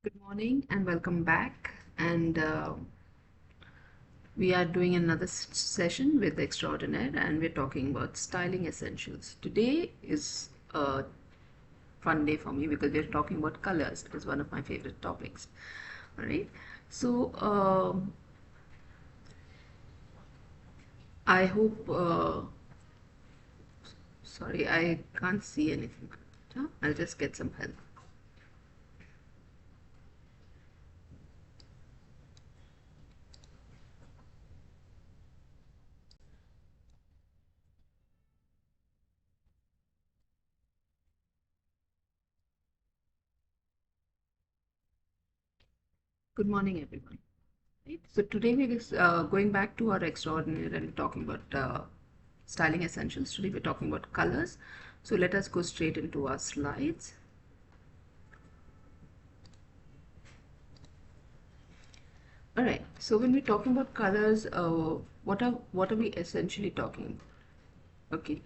Good morning and welcome back. And we are doing another session with Extraordinaire, and we're talking about styling essentials. Today is a fun day for me because we're talking about colors. It is one of my favorite topics. All right. So I hope. Sorry, I can't see anything. I'll just get some help. Good morning, everyone. Right. So today we're going back to our extraordinary and talking about styling essentials. Today we're talking about colors. So let us go straight into our slides. All right. So when we're talking about colors, what are we essentially talking about? Okay.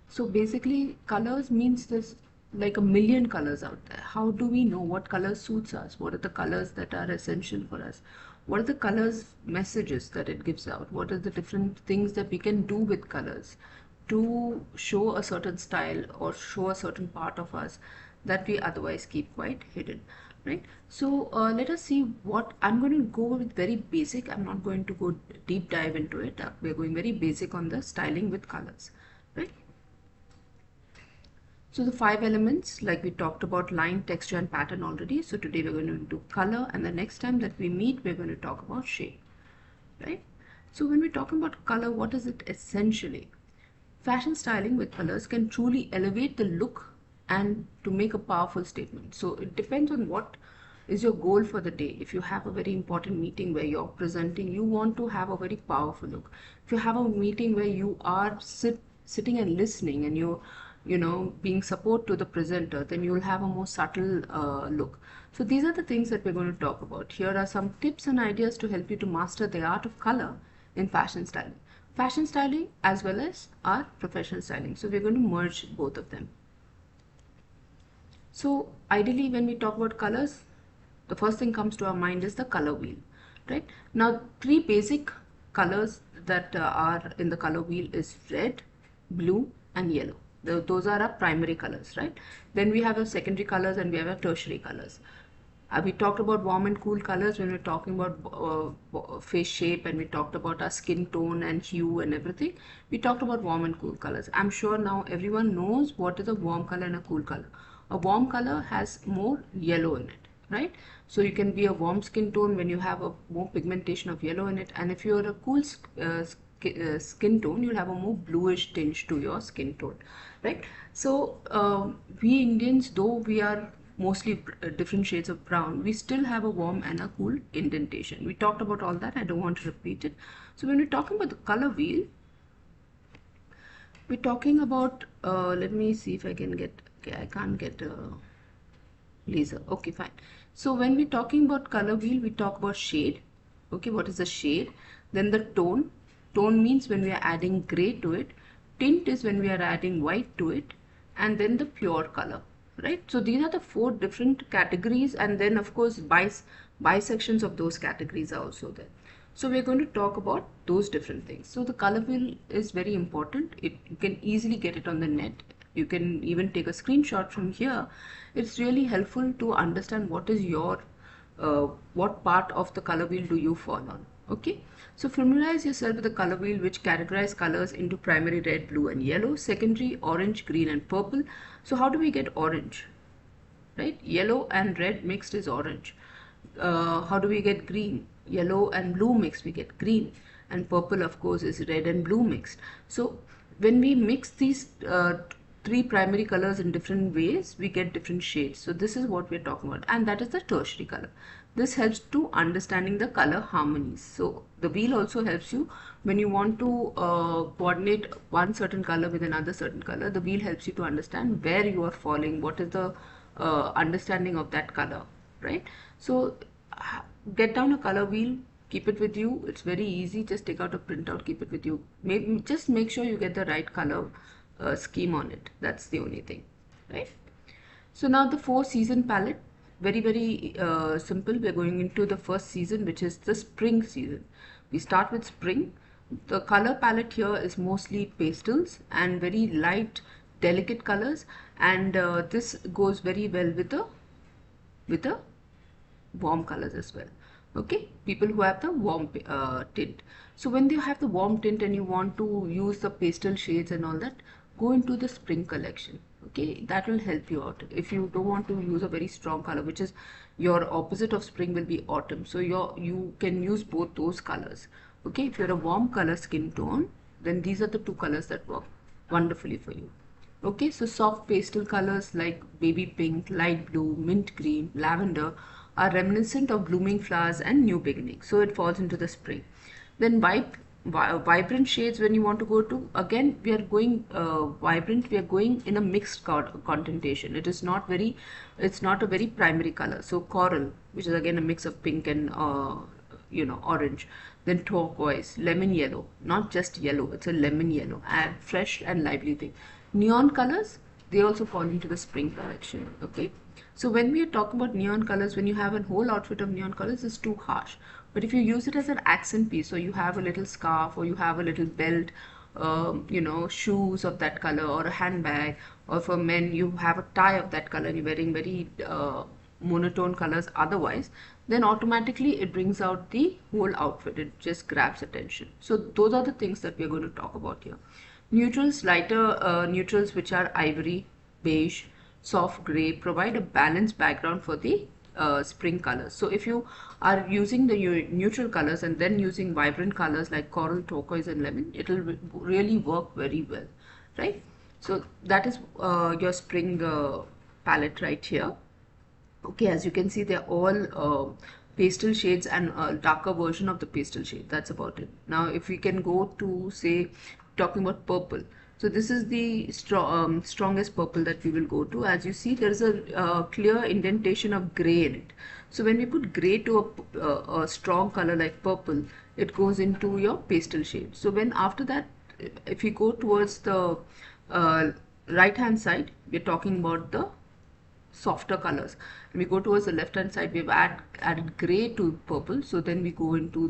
So basically, colors means there's like a million colors out there. How do we know what color suits us? What are the colors that are essential for us? What are the colors messages that it gives out? What are the different things that we can do with colors to show a certain style or show a certain part of us that we otherwise keep quite hidden, right? So let us see what I'm going to go with. Very basic. I'm not going to go deep dive into it. We're going very basic on the styling with colors, right? So the five elements, like we talked about line, texture and pattern already. So today we're going to do color, and the next time that we meet, we're going to talk about shade, right? So when we're talking about color, what is it essentially? Fashion styling with colors can truly elevate the look and to make a powerful statement. So it depends on what is your goal for the day. If you have a very important meeting where you're presenting, you want to have a very powerful look. If you have a meeting where you are sitting and listening and you being support to the presenter, then you'll have a more subtle look. So these are the things that we're going to talk about. Here are some tips and ideas to help you to master the art of color in fashion styling as well as our professional styling. So we're going to merge both of them. So ideally, when we talk about colors, the first thing comes to our mind is the color wheel, right? Now, three basic colors that are in the color wheel is red, blue, and yellow. Those are our primary colors, right? Then we have our secondary colors and we have our tertiary colors. We talked about warm and cool colors when we're talking about face shape, and we talked about our skin tone and hue and everything. We talked about warm and cool colors. I'm sure now everyone knows what is a warm color and a cool color. A warm color has more yellow in it, right? So you can be a warm skin tone when you have a more pigmentation of yellow in it, and if you're a cool skin tone, you'll have a more bluish tinge to your skin tone, right? So we Indians, though we are mostly different shades of brown, we still have a warm and a cool indentation. We talked about all that. I don't want to repeat it. So when we're talking about the color wheel, we're talking about let me see if I can get, okay, I can't get laser. Okay, fine. So when we're talking about color wheel, we talk about shade. Okay, what is the shade? Then the tone. Tone means when we are adding gray to it. Tint is when we are adding white to it. And then the pure color, right? So these are the four different categories, and then of course bisections of those categories are also there. So we're going to talk about those different things. So the color wheel is very important. You can easily get it on the net. You can even take a screenshot from here. It's really helpful to understand what is your what part of the color wheel do you fall on. Okay, so familiarize yourself with the color wheel, which categorize colors into primary red, blue and yellow, secondary orange, green and purple. So how do we get orange? Right, yellow and red mixed is orange. How do we get green? Yellow and blue mixed, we get green. And purple, of course, is red and blue mixed. So when we mix these three primary colors in different ways, we get different shades. So this is what we're talking about, and that is the tertiary color. This helps to understanding the color harmonies. So the wheel also helps you when you want to coordinate one certain color with another certain color. The wheel helps you to understand where you are falling, what is the understanding of that color, right? So get down a color wheel, keep it with you. It's very easy. Just take out a printout, keep it with you. Maybe just make sure you get the right color scheme on it. That's the only thing, right? So now the four season palette. very simple. We're going into the first season, which is the spring season. We start with spring. The color palette here is mostly pastels and very light, delicate colors, and this goes very well with the warm colors as well. Okay, people who have the warm tint. So when you have the warm tint and you want to use the pastel shades and all that, go into the spring collection. Okay, that will help you out. If you don't want to use a very strong color, which is your opposite of spring will be autumn, so you can use both those colors. Okay, if you're a warm color skin tone, then these are the two colors that work wonderfully for you. Okay, so soft pastel colors like baby pink, light blue, mint green, lavender are reminiscent of blooming flowers and new beginnings. So it falls into the spring. Then vibrant shades, when you want to go to, again we are going vibrant, we are going in a mixed contentation. It's not a very primary color. So coral, which is again a mix of pink and orange. Then turquoise, lemon yellow, not just yellow, it's a lemon yellow, and fresh and lively thing. Neon colors, they also fall into the spring collection. Okay, so when we are talking about neon colors, when you have a whole outfit of neon colors, it's too harsh. But if you use it as an accent piece, so you have a little scarf or you have a little belt, shoes of that color, or a handbag, or for men you have a tie of that color and you're wearing very monotone colors otherwise, then automatically it brings out the whole outfit. It just grabs attention. So those are the things that we are going to talk about here. Neutrals, lighter neutrals, which are ivory, beige, soft gray, provide a balanced background for the spring colors. So if you are using the neutral colors and then using vibrant colors like coral, turquoise and lemon, it will really work very well, right? So that is your spring palette right here. Okay, as you can see, they're all pastel shades and a darker version of the pastel shade. That's about it. Now, if we can go to, say, talking about purple. So this is the strongest purple that we will go to. As you see, there is a clear indentation of gray in it. So when we put gray to a strong color like purple, it goes into your pastel shade. So when after that, if we go towards the right hand side, we're talking about the softer colors, and we go towards the left hand side, we've added gray to purple, so then we go into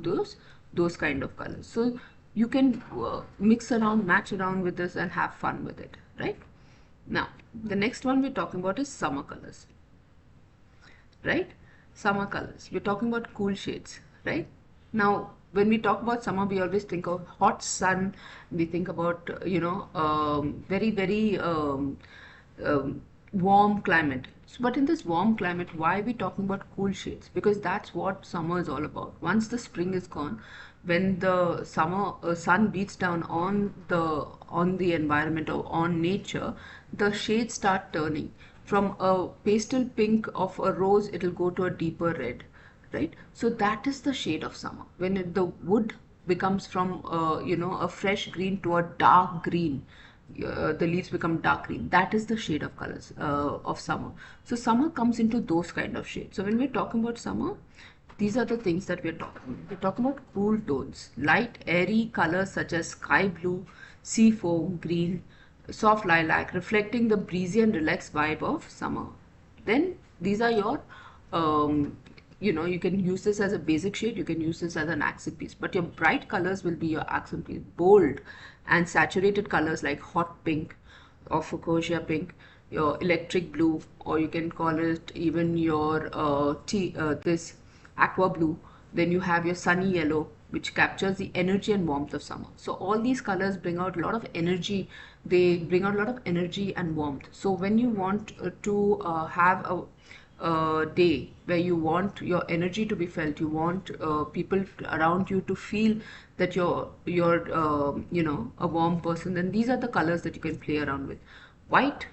those kind of colors. So you can mix around, match around with this and have fun with it, right? Now the next one we're talking about is summer colors, right? Summer colors, we're talking about cool shades, right? Now when we talk about summer, we always think of hot sun, we think about very warm climate. But in this warm climate, why are we talking about cool shades? Because that's what summer is all about. Once the spring is gone, when the summer sun beats down on the environment or on nature, the shades start turning. From a pastel pink of a rose, it will go to a deeper red, right? So that is the shade of summer. When the wood becomes from a fresh green to a dark green, the leaves become dark green. That is the shade of colors of summer. So summer comes into those kind of shades. So when we're talking about summer, these are the things that we're talking about. We're talking about cool tones, light airy colors such as sky blue, sea foam, green, soft lilac, reflecting the breezy and relaxed vibe of summer. Then these are your you can use this as a basic shade, you can use this as an accent piece, but your bright colors will be your accent piece. Bold and saturated colors like hot pink or fuchsia pink, your electric blue, or you can call it even your this aqua blue. Then you have your sunny yellow, which captures the energy and warmth of summer. So all these colors bring out a lot of energy. They bring out a lot of energy and warmth. So when you want to have a day where you want your energy to be felt, you want people around you to feel that you're a warm person, then these are the colors that you can play around with. White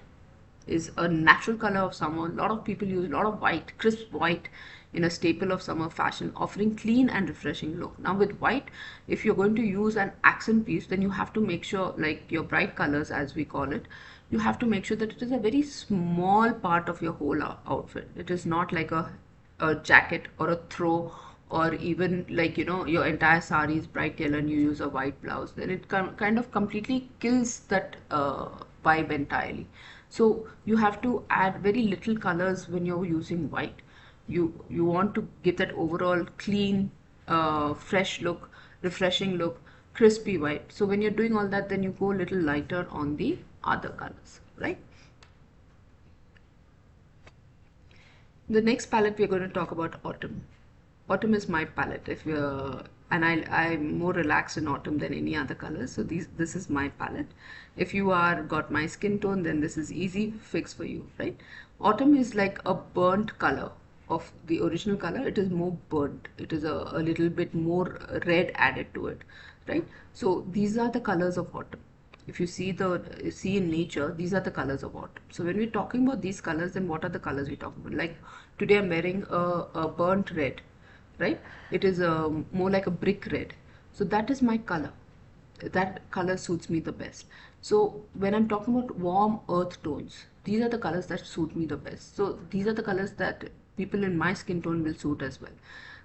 is a natural color of summer. A lot of people use a lot of white, crisp white, in a staple of summer fashion, offering clean and refreshing look. Now with white, if you're going to use an accent piece, then you have to make sure, like your bright colors as we call it, you have to make sure that it is a very small part of your whole outfit. It is not like a jacket or a throw, or even like your entire sari is bright yellow and you use a white blouse, then it kind of completely kills that vibe entirely. So you have to add very little colors when you're using white. You want to give that overall clean, fresh look, refreshing look, crispy white. So when you're doing all that, then you go a little lighter on the other colors, right? The next palette we're going to talk about autumn. Autumn is my palette. If you're and I'm more relaxed in autumn than any other color. So this is my palette. If you are got my skin tone, then this is easy fix for you, right? Autumn is like a burnt color of the original color. It is more burnt. It is a little bit more red added to it, right? So these are the colors of autumn. If you see in nature, these are the colors of autumn. So when we're talking about these colors, then what are the colors we're talking about? Like today I'm wearing a burnt red, right? It is more like a brick red. So that is my color. That color suits me the best. So when I'm talking about warm earth tones, these are the colors that suit me the best. So these are the colors that people in my skin tone will suit as well.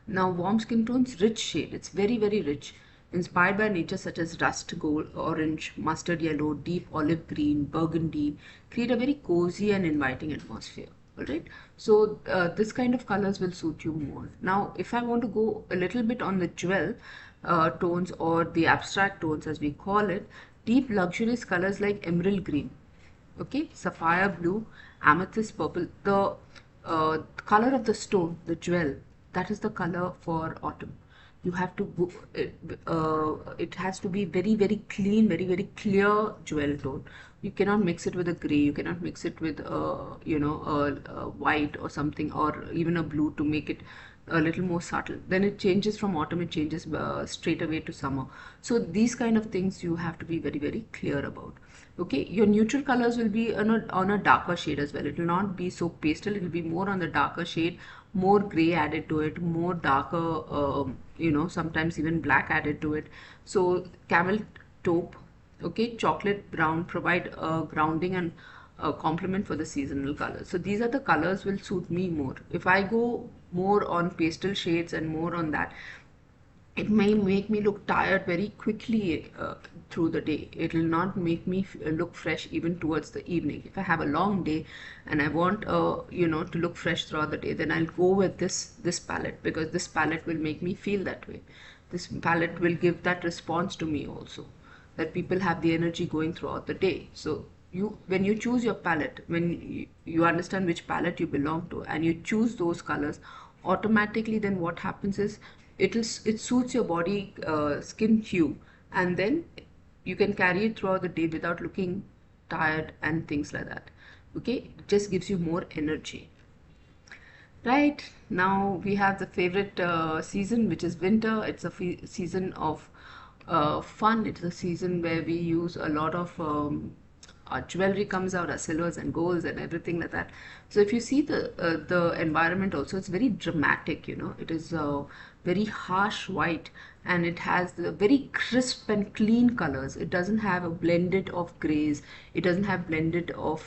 Now warm skin tones, rich shade. It's very, very rich, inspired by nature, such as rust gold, orange, mustard yellow, deep olive green, burgundy, create a very cozy and inviting atmosphere. All right. So this kind of colors will suit you more. Now, if I want to go a little bit on the jewel tones or the abstract tones, as we call it, deep luxurious colors like emerald green, okay, sapphire blue, amethyst purple. The color of the stone, the jewel, that is the color for autumn. You have to go, it has to be very, very clean, very, very clear jewel tone. You cannot mix it with a gray, you cannot mix it with a white or something, or even a blue to make it a little more subtle. Then it changes from autumn, it changes straight away to summer. So these kind of things you have to be very, very clear about. Okay, your neutral colors will be on a darker shade as well. It will not be so pastel, it will be more on the darker shade, more gray added to it, more darker, sometimes even black added to it. So camel taupe, okay, chocolate brown provide a grounding and a complement for the seasonal colors. So these are the colors will suit me more. If I go more on pastel shades and more on that, it may make me look tired very quickly through the day. It will not make me look fresh even towards the evening. If I have a long day and I want to look fresh throughout the day, then I'll go with this palette, because this palette will make me feel that way. This palette will give that response to me also, that people have the energy going throughout the day. So when you choose your palette, when you understand which palette you belong to and you choose those colors, automatically then what happens is it suits your body skin hue, and then you can carry it throughout the day without looking tired and things like that. Okay, it just gives you more energy. Right, now we have the favorite season, which is winter. It's a season of fun. It's a season where we use a lot of our jewelry comes out, our silvers and golds and everything like that. So if you see the environment also, it's very dramatic, it is very harsh white, and it has the very crisp and clean colors. It doesn't have a blended of grays, it doesn't have blended of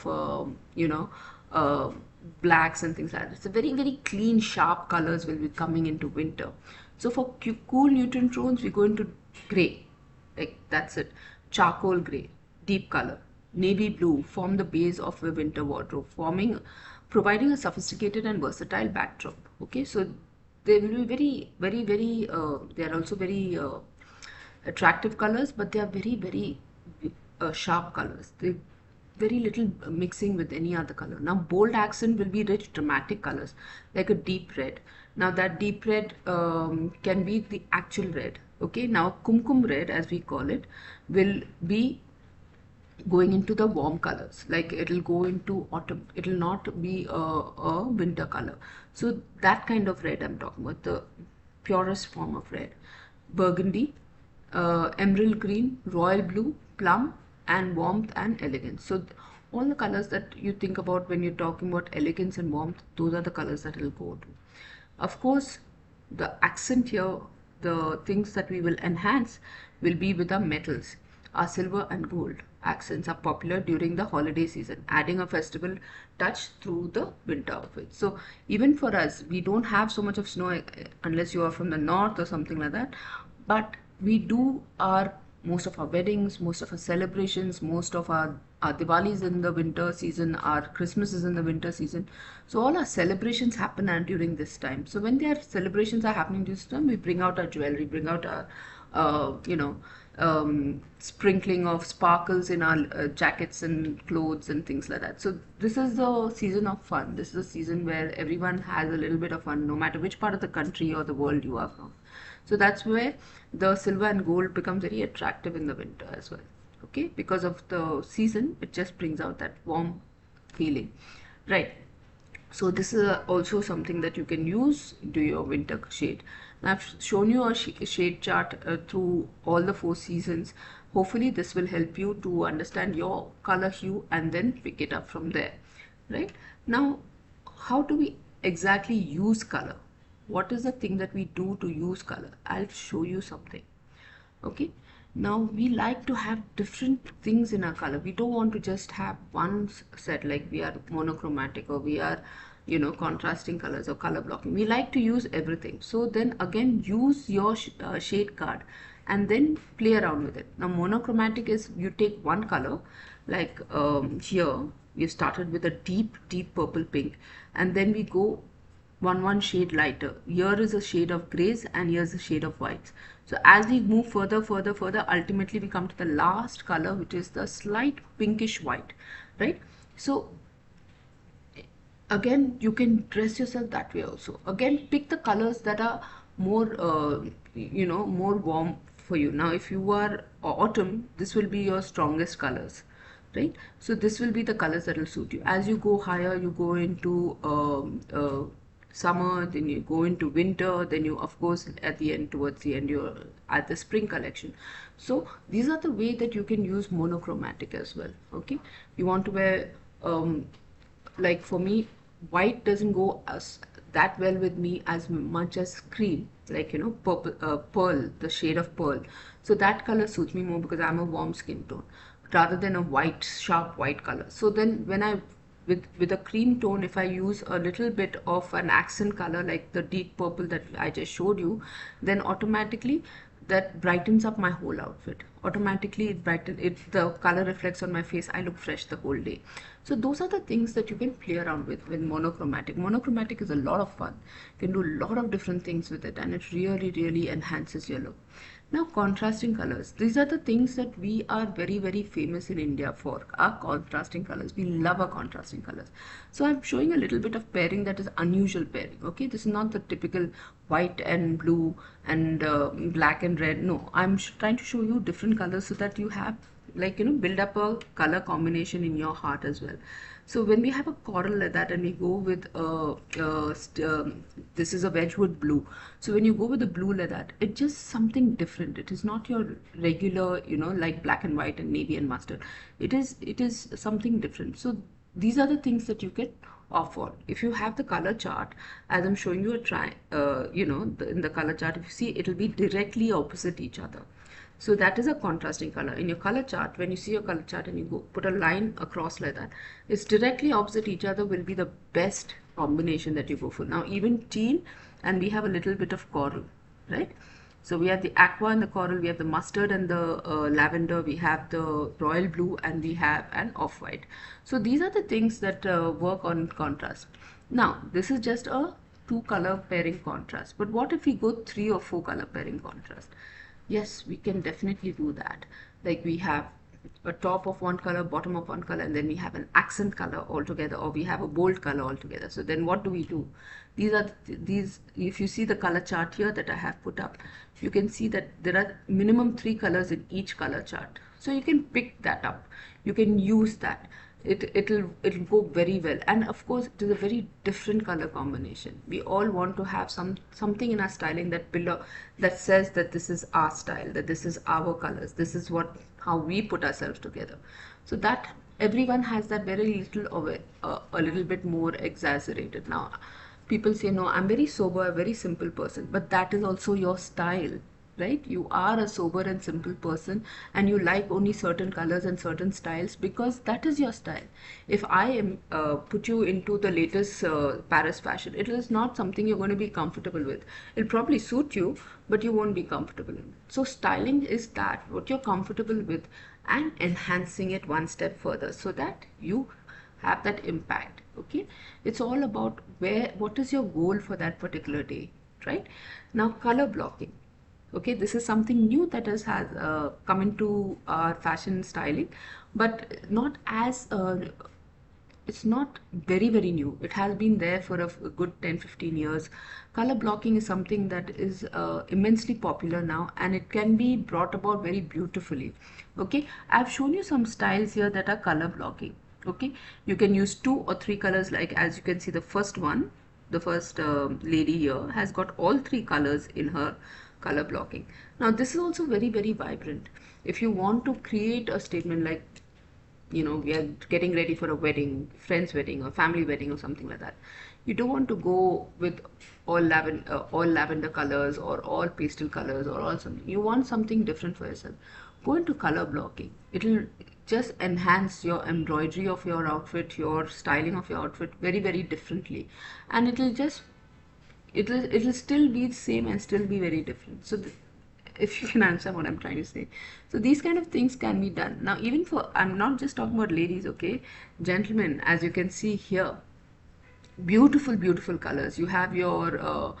blacks and things like that. It's a very, very clean, sharp colors will be coming into winter. So for cool neutral tones, we go into gray, like that's it, charcoal gray, deep color, navy blue form the base of the winter wardrobe, providing a sophisticated and versatile backdrop. Okay, so they will be very, very, very, they are also very attractive colors, but they are very, very sharp colors. They very little mixing with any other color. Now bold accent will be rich dramatic colors like a deep red. Now that deep red can be the actual red. Okay, now kumkum red, as we call it, will be going into the warm colors, like it'll go into autumn. It'll not be a winter color. So that kind of red I'm talking about, the purest form of red. Burgundy, emerald green, royal blue, plum, and warmth and elegance. So all the colors that you think about when you're talking about elegance and warmth, those are the colors that it'll go to. Of course, the accent here, the things that we will enhance will be with our metals. Our silver and gold accents are popular during the holiday season, adding a festival touch through the winter outfits. So even for us, we don't have so much of snow unless you are from the north or something like that, but we do most of our weddings, most of our celebrations, most of our our Diwali is in the winter season, our Christmas is in the winter season. So all our celebrations happen and during this time. So when their celebrations are happening this time, we bring out our jewelry, bring out our, sprinkling of sparkles in our jackets and clothes and things like that. So this is the season of fun. This is a season where everyone has a little bit of fun, no matter which part of the country or the world you are from. So that's where the silver and gold becomes very attractive in the winter as well. Okay, because of the season, it just brings out that warm feeling, right? So this is also something that you can use to your winter shade. Now I've shown you a shade chart through all the 4 seasons. Hopefully this will help you to understand your color hue and then pick it up from there, right? Now, how do we exactly use color? What is the thing that we do to use color? I'll show you something. Okay, now we like to have different things in our color. We don't want to just have one set, like we are monochromatic or we are, contrasting colors or color blocking. We like to use everything. So then again, use your shade card and then play around with it. Now monochromatic is you take one color, like here we started with a deep purple pink, and then we go one shade lighter. Here is a shade of grays and here's a shade of whites. So as we move further, ultimately we come to the last color, which is the slight pinkish white, right? So again, you can dress yourself that way also. Again, pick the colors that are more, more warm for you. Now, if you are autumn, this will be your strongest colors, right? So this will be the colors that will suit you. As you go higher, you go into summer, then you go into winter, then you of course at the end, towards the end, you're at the spring collection. So these are the way that you can use monochromatic as well. Okay, you want to wear like for me, white doesn't go as that well with me as much as cream, like purple, pearl, the shade of pearl. So that color suits me more because I'm a warm skin tone rather than a white, sharp white color. So then when I with a cream tone, if I use a little bit of an accent color like the deep purple that I just showed you, then automatically that brightens up my whole outfit. Automatically the color reflects on my face. I look fresh the whole day. So those are the things that you can play around with monochromatic. Monochromatic is a lot of fun. You can do a lot of different things with it and it really enhances your look. Now, contrasting colors. These are the things that we are very famous in India for, our contrasting colors. We love our contrasting colors. So I'm showing a little bit of pairing that is unusual pairing. Okay, this is not the typical white and blue and black and red. No, I'm trying to show you different colors so that you have, like, build up a color combination in your heart as well. So when we have a coral like that and we go with this is a Wedgwood blue. So when you go with the blue like that, it's just something different. It is not your regular, like black and white and navy and mustard. It is something different. So these are the things that you can opt for. If you have the color chart, as I'm showing you in the color chart, if you see, it will be directly opposite each other. So that is a contrasting color. In your color chart, when you see your color chart and you go put a line across like that, it's directly opposite each other will be the best combination that you go for. Now even teal, and we have a little bit of coral, right? So we have the aqua and the coral, we have the mustard and the lavender, we have the royal blue, and we have an off-white. So these are the things that work on contrast. Now this is just a 2 color pairing contrast, but what if we go 3 or 4 color pairing contrast? Yes, we can definitely do that. Like we have a top of one color, bottom of one color, and then we have an accent color altogether, or we have a bold color altogether. So then what do we do? These, if you see the color chart here that I have put up, you can see that there are minimum 3 colors in each color chart. So you can pick that up. You can use that. It'll go very well, and of course it is a very different color combination. We all want to have something in our styling that says that this is our style, that this is our colors, this is how we put ourselves together. So that everyone has that very little of it, a little bit more exaggerated. Now people say, no, I'm very sober, a very simple person, but that is also your style. Right? You are a sober and simple person and you like only certain colors and certain styles because that is your style. If I am put you into the latest Paris fashion, it is not something you're going to be comfortable with. It'll probably suit you, but you won't be comfortable in it. So styling is that, what you're comfortable with, and enhancing it one step further so that you have that impact. Okay, it's all about what is your goal for that particular day, right? Now, color blocking. Okay, this is something new that has come into our fashion styling, but not as it's not very new. It has been there for a good 10-15 years. Color blocking is something that is immensely popular now, and it can be brought about very beautifully. Okay, I've shown you some styles here that are color blocking. Okay, you can use 2 or 3 colors, like as you can see, the first one, the first lady here has got all 3 colors in her color blocking. Now this is also very vibrant. If you want to create a statement like, you know, we are getting ready for a wedding, friend's wedding or family wedding or something like that, you don't want to go with all lavender colors or all pastel colors or all something. You want something different for yourself. Go into color blocking. It'll just enhance your embroidery of your outfit, your styling of your outfit very differently, and it'll still be the same and still be very different. So if you can understand what I'm trying to say. So these kind of things can be done. Now, even for, I'm not just talking about ladies, okay? Gentlemen, as you can see here, beautiful colors. You have your,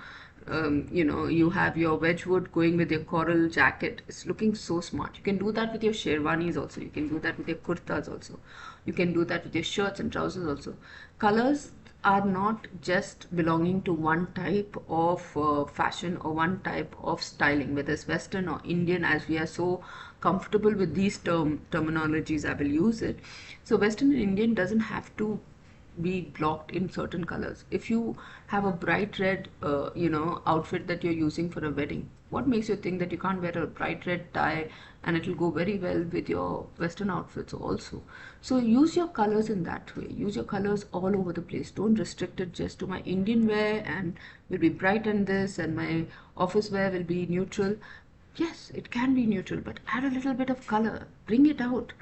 you know, you have your Wedgwood going with your coral jacket. It's looking so smart. You can do that with your sherwanis also. You can do that with your kurtas also. You can do that with your shirts and trousers also. Colors are not just belonging to one type of fashion or one type of styling, whether it's Western or Indian, as we are so comfortable with these terminologies, I will use it. So Western and Indian doesn't have to be blocked in certain colors. If you have a bright red you know, outfit that you're using for a wedding, what makes you think that you can't wear a bright red tie and it will go very well with your Western outfits also? So use your colors in that way. Use your colors all over the place. Don't restrict it just to my Indian wear and will be bright in this and my office wear will be neutral. Yes, it can be neutral, but add a little bit of color. Bring it out.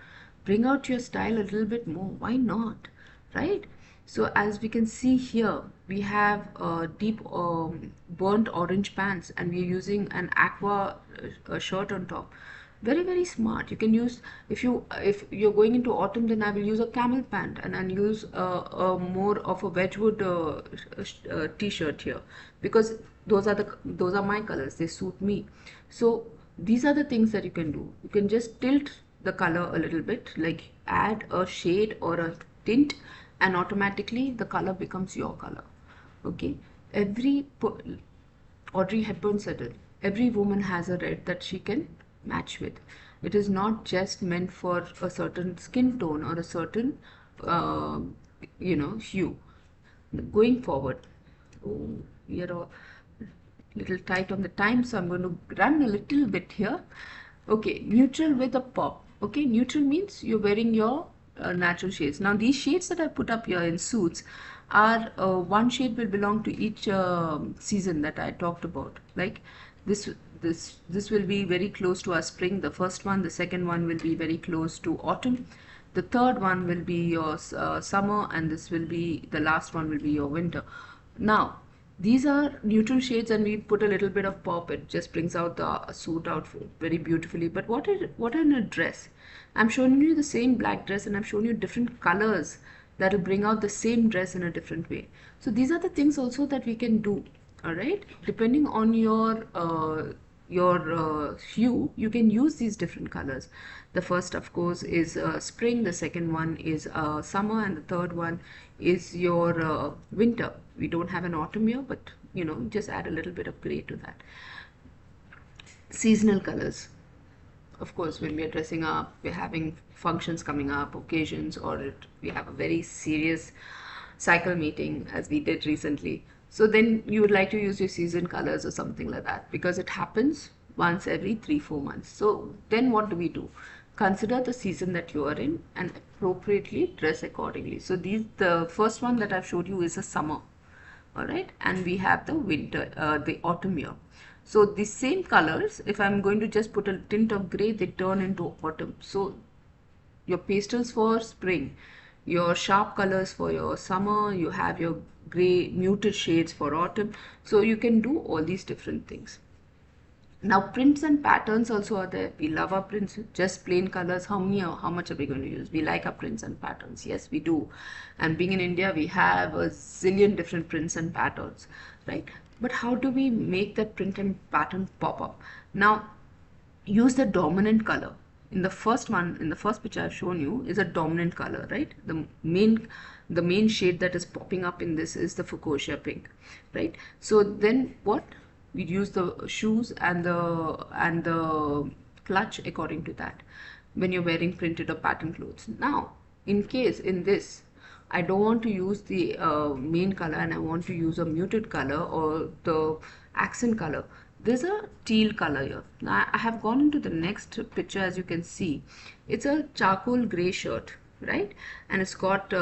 Bring out your style a little bit more. Why not? Right? So as we can see here, we have deep burnt orange pants, and we're using an aqua shirt on top. Very smart. You can use, if you're going into autumn, then I will use a camel pant and I'll use a more of a Wedgwood t-shirt here, because those are my colors. They suit me. So these are the things that you can do. You can just tilt the color a little bit, like add a shade or a tint, and automatically the color becomes your color. Okay, Audrey Hepburn said it, every woman has a red that she can match with. It is not just meant for a certain skin tone or a certain you know, hue. Going forward, oh, we are a little tight on the time, so I'm going to run a little bit here. Okay, neutral with a pop. Okay, neutral means you're wearing your natural shades. Now these shades that I put up here in suits are one shade will belong to each season that I talked about. Like this will be very close to our spring, the first one. The second one will be very close to autumn. The third one will be your summer, and this will be, the last one will be your winter. Now these are neutral shades, and we put a little bit of pop. It just brings out the suit outfit very beautifully. But what in a dress? I'm showing you the same black dress, and I'm showing you different colors that will bring out the same dress in a different way. So these are the things also that we can do. All right, depending on your hue, you can use these different colors. The first, of course, is spring. The second one is summer, and the third one is your winter. We don't have an autumn here, but you know, just add a little bit of gray to that. Seasonal colors. Of course, when we are dressing up, we're having functions coming up, occasions, or we have a very serious cycle meeting, as we did recently. So then you would like to use your season colors or something like that, because it happens once every 3-4 months. So then what do we do? Consider the season that you are in and appropriately dress accordingly. So the first one that I've showed you is a summer. All right, and we have the winter, the autumn here. So the same colors, if I'm going to just put a tint of gray, they turn into autumn. So your pastels for spring, your sharp colors for your summer, you have your gray muted shades for autumn. So you can do all these different things. Now prints and patterns also are there. We love our prints, just plain colors. How much are we going to use? We like our prints and patterns. Yes, we do. And being in India, we have a zillion different prints and patterns, right? But how do we make that print and pattern pop up? Now, use the dominant color. In the first one, in the first picture I've shown you, is a dominant color, right? The main shade that is popping up in this is the fuchsia pink, right? So then what? We use the shoes and the clutch according to that when you're wearing printed or pattern clothes. Now, in case in this, I don't want to use the main color and I want to use a muted color or the accent color. There's a teal color here. Now, I have gone into the next picture. As you can see, it's a charcoal gray shirt, right? And it's got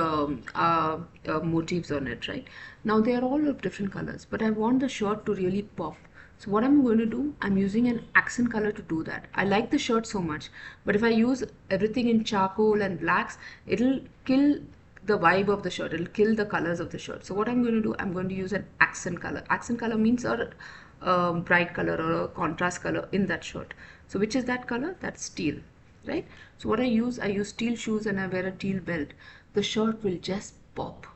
motifs on it, right? Now they are all of different colors, but I want the shirt to really pop. So what I'm going to do, I'm using an accent color to do that. I like the shirt so much, but if I use everything in charcoal and blacks, it'll kill the vibe of the shirt. It'll kill the colors of the shirt. So what I'm going to do, I'm going to use an accent color. Accent color means a bright color or a contrast color in that shirt. So which is that color? That's teal, right? So what I use teal shoes and I wear a teal belt. The shirt will just pop.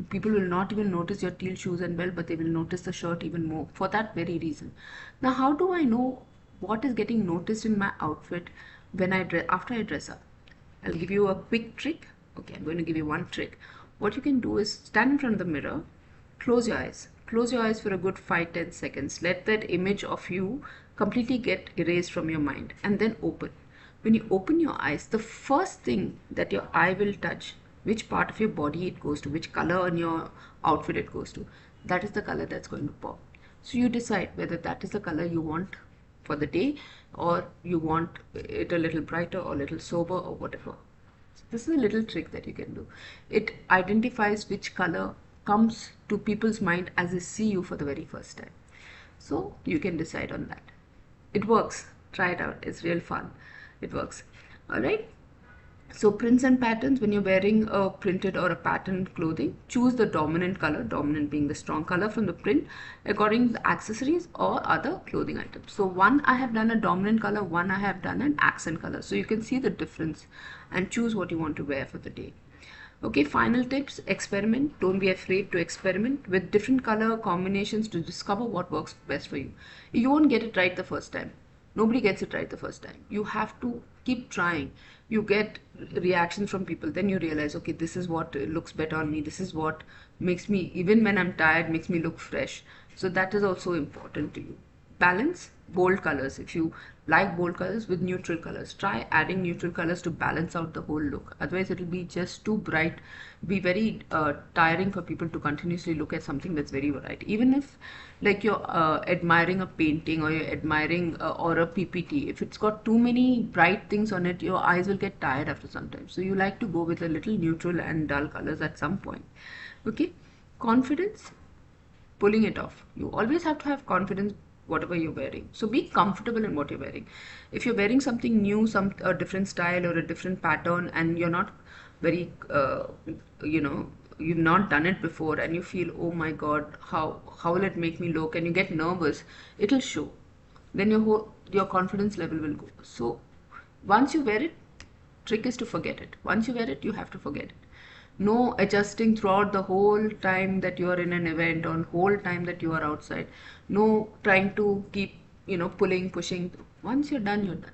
People will not even notice your teal shoes and belt, but they will notice the shirt even more for that very reason. Now, how do I know what is getting noticed in my outfit when after I dress up? I'll give you a quick trick. Okay, I'm going to give you one trick. What you can do is stand in front of the mirror, close your eyes. Close your eyes for a good 5-10 seconds. Let that image of you completely get erased from your mind and then open. When you open your eyes, the first thing that your eye will touch, which part of your body it goes to, which color on your outfit it goes to, that is the color that's going to pop. So you decide whether that is the color you want for the day or you want it a little brighter or a little sober or whatever. So this is a little trick that you can do. It identifies which color comes to people's mind as they see you for the very first time. So you can decide on that. It works. Try it out. It's real fun. It works. All right. So prints and patterns, when you're wearing a printed or a patterned clothing, choose the dominant color, dominant being the strong color from the print, according to the accessories or other clothing items. So one I have done a dominant color, one I have done an accent color. So you can see the difference and choose what you want to wear for the day. Okay, final tips, experiment. Don't be afraid to experiment with different color combinations to discover what works best for you. You won't get it right the first time. Nobody gets it right the first time. You have to keep trying. You get reactions from people. Then you realize, okay, this is what looks better on me. This is what makes me, even when I'm tired, makes me look fresh. So that is also important to you. Balance, bold colors. If you like bold colors with neutral colors, try adding neutral colors to balance out the whole look. Otherwise, it will be just too bright. Be very tiring for people to continuously look at something that's very bright. Even if like you're admiring a painting or you're admiring or a PPT, if it's got too many bright things on it, your eyes will get tired after some time. So you like to go with a little neutral and dull colors at some point. Okay, confidence, pulling it off. You always have to have confidence whatever you're wearing. So be comfortable in what you're wearing. If you're wearing something new, a different style or a different pattern, and you're not very, you've not done it before, and you feel, oh my God, how will it make me look? And you get nervous, it'll show. Then your confidence level will go. So once you wear it, trick is to forget it. Once you wear it, you have to forget it. No adjusting throughout the whole time that you are in an event or whole time that you are outside. No trying to keep, pulling, pushing. Once you're done, you're done.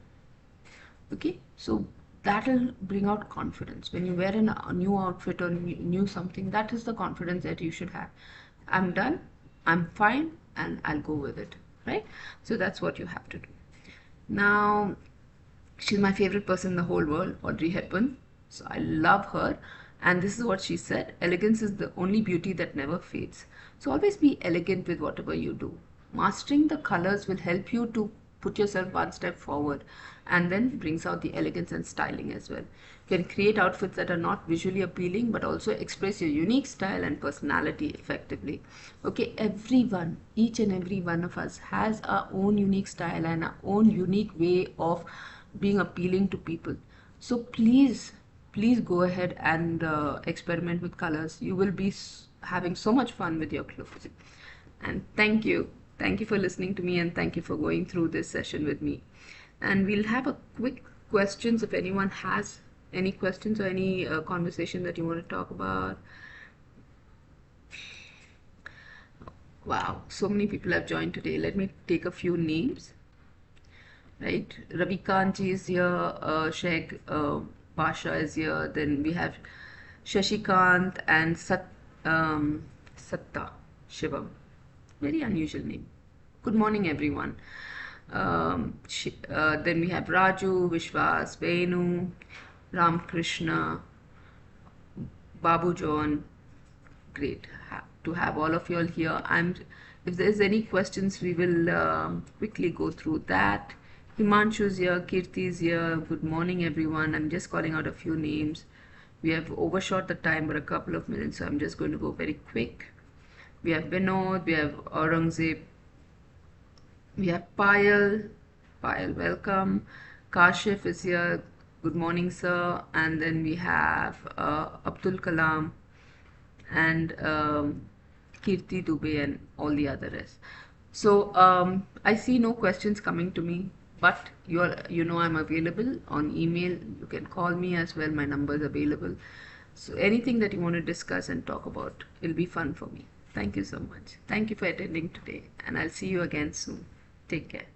Okay, so that'll bring out confidence. When you wear a new outfit or new something, that is the confidence that you should have. I'm done, I'm fine, and I'll go with it, right? So that's what you have to do. Now, she's my favorite person in the whole world, Audrey Hepburn. So I love her. And this is what she said: elegance is the only beauty that never fades. So always be elegant with whatever you do. Mastering the colors will help you to put yourself one step forward, and then brings out the elegance and styling as well. You can create outfits that are not visually appealing but also express your unique style and personality effectively. Okay, everyone, each and every one of us has our own unique style and our own unique way of being appealing to people. So please go ahead and experiment with colors. You will be having so much fun with your clothes. And thank you. Thank you for listening to me, and thank you for going through this session with me. And we'll have a quick questions if anyone has any questions or any conversation that you want to talk about. Wow, so many people have joined today. Let me take a few names. Right, Ravikant is here, Sheikh Pasha is here, then we have Shashikant and Satta Shivam. Very unusual name. Good morning, everyone. Then we have Raju, Vishwas, Venu, Ram Krishna, Babu John. Great to have all of you all here. If there's any questions, we will quickly go through that. Himanshu's here, Kirti's here. Good morning, everyone. I'm just calling out a few names. We have overshot the time by a couple of minutes, so I'm just going to go very quick. We have Vinod, we have Aurangzeb, we have Payal, welcome. Kashif is here. Good morning, sir. And then we have Abdul Kalam and Kirti Dubey and all the other rest. So I see no questions coming to me, but you know I'm available on email. You can call me as well. My number is available. So anything that you want to discuss and talk about, it'll be fun for me. Thank you so much. Thank you for attending today, and I'll see you again soon. Take care.